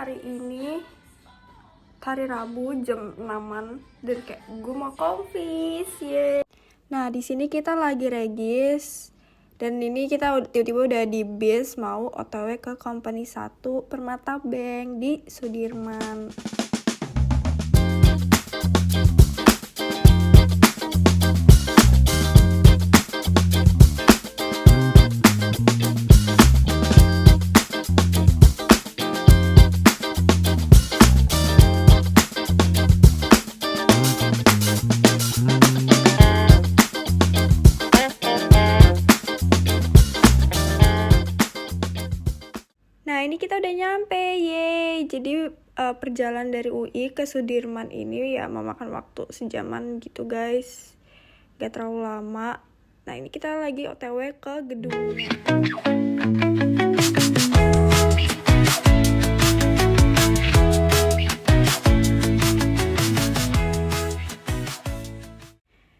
hari ini hari Rabu jam 6-an dan kayak gue mau konfis, ye. Nah, di sini kita lagi regis dan ini kita tiba-tiba udah di bis mau OTW ke Company 1 Permata Bank di Sudirman. Nah, ini kita udah nyampe, yeay. Jadi perjalanan dari UI ke Sudirman ini ya memakan waktu sejaman gitu, guys. Gak terlalu lama. Nah, ini kita lagi OTW ke gedungnya.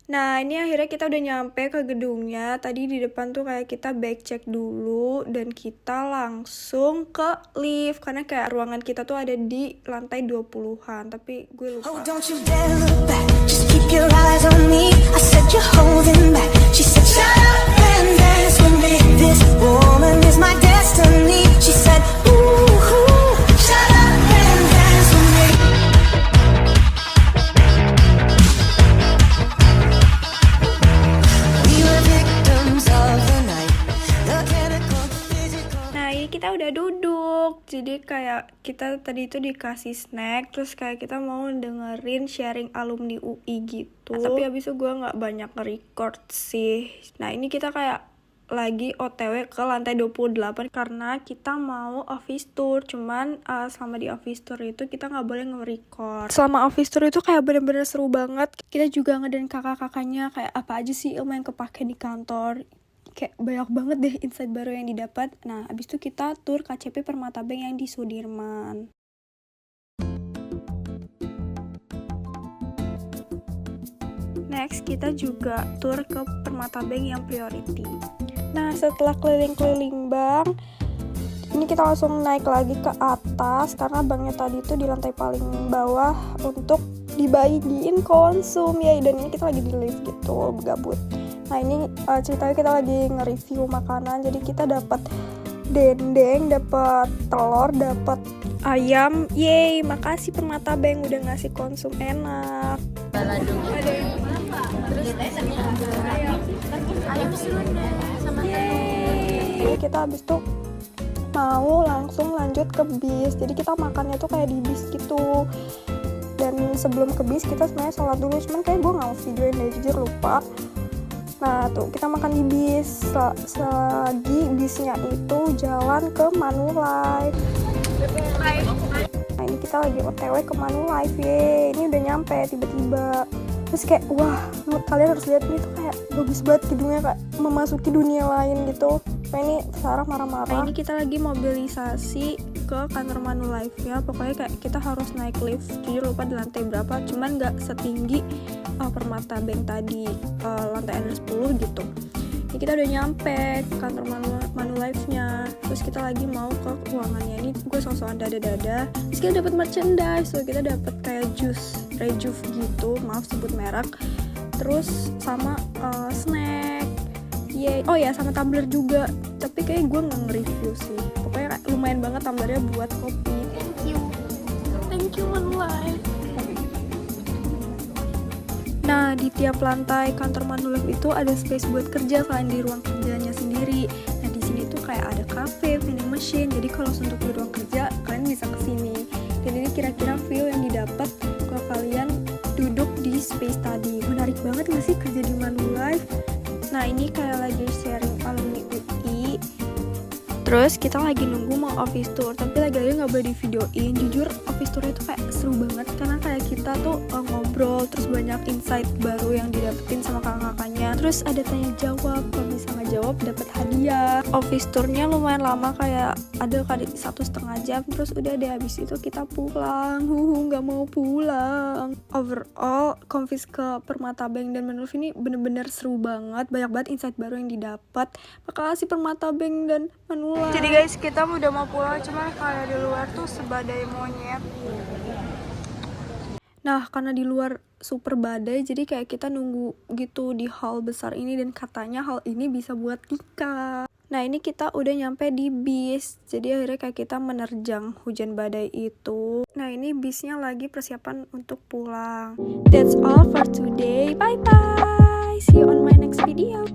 Nah, ini akhirnya kita udah nyampe ke gedungnya. Tadi di depan tuh kayak kita back check dulu dan kita langsung ke lift karena kayak ruangan kita tuh ada di lantai 20-an, tapi gue lupa. Oh, don't you dare look back. Just keep your eyes on me. I said you're holding back. She said shut up and dance with me. This woman is my destiny. She said ooh, shut up and dance with me. We were victims of the night. The chemical, physical. Nah, ini kita udah duduk. Jadi kayak kita tadi itu dikasih snack, terus kayak kita mau dengerin sharing alumni UI gitu. Nah, tapi habis itu gue nggak banyak nge-record sih. Nah, ini kita kayak lagi OTW ke lantai 28 karena kita mau office tour. Cuman selama di office tour itu kita nggak boleh nge-record. Selama office tour itu kayak bener-bener seru banget. Kita juga ngedengerin kakak-kakaknya kayak apa aja sih ilmu yang kepake di kantor. Kayak banyak banget deh insight baru yang didapat. Nah, abis itu kita tur KCP Permata Bank yang di Sudirman. Next, kita juga tur ke Permata Bank yang priority. Nah, setelah keliling-keliling bank, ini kita langsung naik lagi ke atas karena banknya tadi itu di lantai paling bawah untuk dibagiin konsum ya. Dan ini kita lagi di lift gitu, gabut. Nah, ini ceritanya kita lagi nge-review makanan. Jadi kita dapat dendeng, dapat telur, dapat ayam. Yeay, makasih Permata Bank udah ngasih konsum enak. Ada yang Yeay. Kita habis tuh mau langsung lanjut ke bis. Jadi kita makannya tuh kayak di bis gitu. Dan sebelum ke bis kita sebenarnya sholat dulu. Cuman kayak gue nggak mau videoin deh, jujur lupa. Nah tuh kita makan di bis. Selagi bisnya itu jalan ke Manulife. Nah ini kita lagi OTW ke Manulife, ye. Ini udah nyampe tiba-tiba. Terus kayak wah, kalian harus lihat ini tuh kayak bagus banget gedungnya, kayak memasuki dunia lain gitu. Nah ini Sarah marah-marah. Nah ini kita lagi mobilisasi ke kantor Manulife ya. Pokoknya kayak kita harus naik lift. Jujur lupa di lantai berapa, cuman nggak setinggi Permata Bank tadi, lantai ada 10 gitu. Ini kita udah nyampe ke kantor Manulife-nya. Terus kita lagi mau ke ruangannya. Ini gue sosokan dada-dada. Terus kita dapat merchandise. So kita dapat kayak jus Rejuve gitu, maaf sebut merek. Terus sama snack. Yeay. Oh ya, sama tumbler juga. Tapi kayak gue nggak nge-review sih. Pokoknya kayak lumayan banget tumblernya buat kopi. Thank you Manulife. Nah, di tiap lantai kantor Manulife itu ada space buat kerja selain di ruang kerjanya sendiri. Nah, di sini tuh kayak ada cafe, vending machine. Jadi kalau untuk di ruang kerja, kalian bisa ke sini. Dan ini kira-kira view yang didapat kalau kalian duduk di space tadi. Menarik banget nggak sih kerja di Manulife? Nah, ini kayak lagi sharing alumni UI. Terus kita lagi nunggu mau office tour, tapi lagi-lagi nggak boleh di videoin. Jujur office tour itu kayak seru banget karena kayak kita tuh ngobrol, terus banyak insight baru yang didapetin sama kakak-kakaknya. terus ada tanya jawab, kalau bisa ngejawab dapat hadiah. Office tournya lumayan lama, kayak ada kali 1,5 jam, terus udah deh habis itu kita pulang. Nggak mau pulang. Overall Convis ke Permata Bank dan Manuluf ini bener-bener seru banget, banyak banget insight baru yang didapat. Makasih Permata Bank dan Manuluf. Jadi guys, kita udah mau pulang, cuman kayak di luar tuh sebadai monyet. Nah, karena di luar super badai, jadi kayak kita nunggu gitu di hall besar ini, dan katanya hall ini bisa buat nikah. Nah, ini kita udah nyampe di bis, jadi akhirnya kayak kita menerjang hujan badai itu. Nah, ini bisnya lagi persiapan untuk pulang. That's all for today. Bye-bye. See you on my next video.